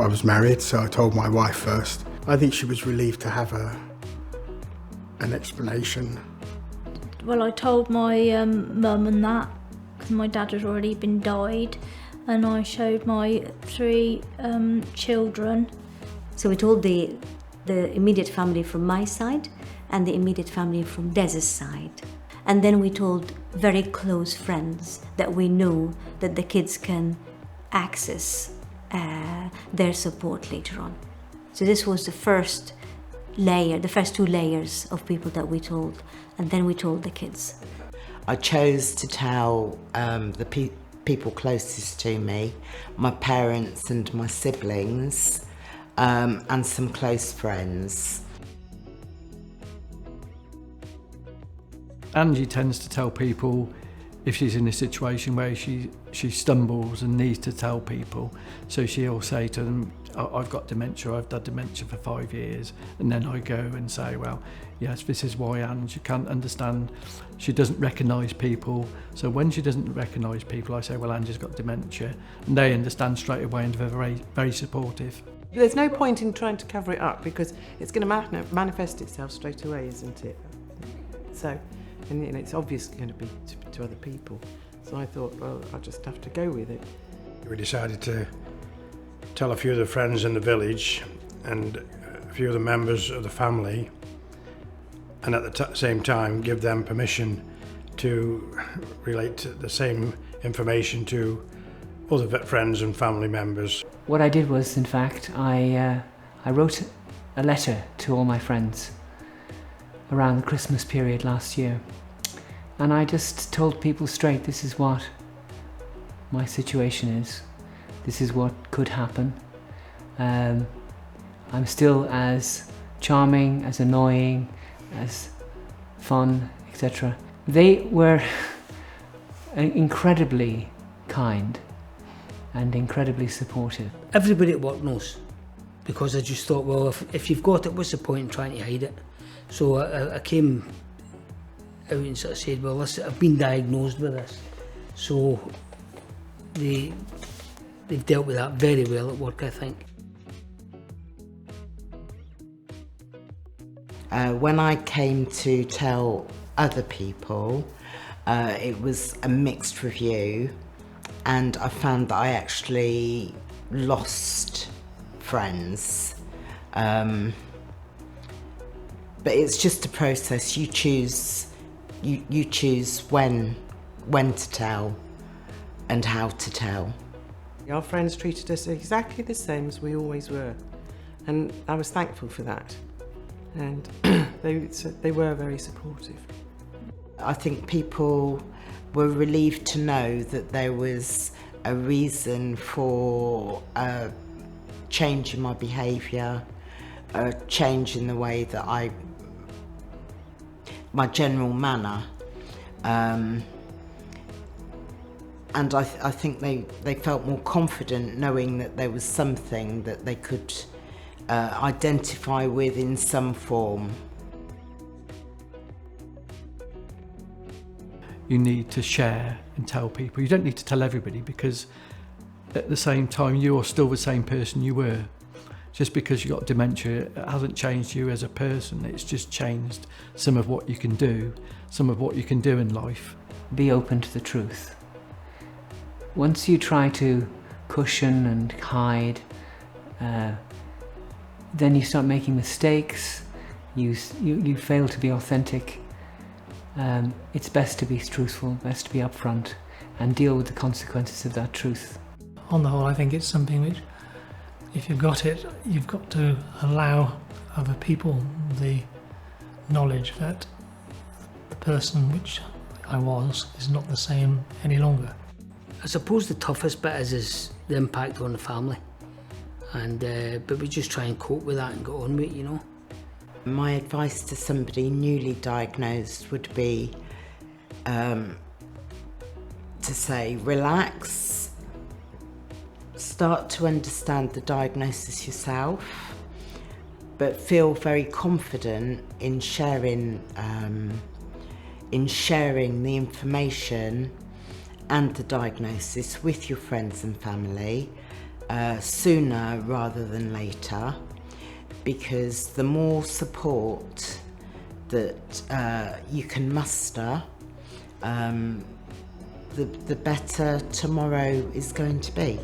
I was married, so I told my wife first. I think she was relieved to have an explanation. Well, I told my mum and that, because my dad had already died, and I showed my 3 children. So we told the immediate family from my side and the immediate family from Des's side. And then we told very close friends that we know that the kids can access their support later on. So this was the first layer, the first 2 layers of people that we told, and then we told the kids. I chose to tell the people closest to me, my parents and my siblings, and some close friends. Angie tends to tell people if she's in a situation where she stumbles and needs to tell people. So she'll say to them, I've got dementia, I've had dementia for 5 years. And then I go and say, well, yes, this is why Angie can't understand. She doesn't recognise people. So when she doesn't recognise people, I say, well, Angie's got dementia. And they understand straight away and they're very, very supportive. There's no point in trying to cover it up because it's going to manifest itself straight away, isn't it? So, and it's obviously going to be to other people. So I thought, well, I'll just have to go with it. We decided to tell a few of the friends in the village and a few of the members of the family, and at the same time give them permission to relate the same information to other friends and family members. What I did was, in fact, I wrote a letter to all my friends around the Christmas period last year, and I just told people straight, this is what my situation is, this is what could happen. I'm still as charming, as annoying, as fun, etc. They were incredibly kind and incredibly supportive. Everybody at work knows, because I just thought, well, if you've got it, what's the point in trying to hide it? So I came out and sort of said, well, listen, I've been diagnosed with this. So they've dealt with that very well at work, I think. When I came to tell other people, it was a mixed review, and I found that I actually lost friends. But it's just a process. You choose when to tell and how to tell. Our friends treated us exactly the same as we always were, and I was thankful for that. And they were very supportive. I think people were relieved to know that there was a reason for a change in my behaviour, a change in the way that my general manner. And I think they felt more confident knowing that there was something that they could identify with in some form. You need to share and tell people. You don't need to tell everybody, because at the same time you're still the same person you were. Just because you've got dementia, it hasn't changed you as a person. It's just changed some of what you can do, some of what you can do in life. Be open to the truth. Once you try to cushion and hide, then you start making mistakes, you fail to be authentic. It's best to be truthful, best to be upfront and deal with the consequences of that truth. On the whole, I think it's something which, if you've got it, you've got to allow other people the knowledge that the person which I was is not the same any longer. I suppose the toughest bit is the impact on the family, and but we just try and cope with that and go on with it, you know. My advice to somebody newly diagnosed would be to say, relax, start to understand the diagnosis yourself, but feel very confident in sharing the information and the diagnosis with your friends and family, sooner rather than later, because the more support that you can muster, the better tomorrow is going to be.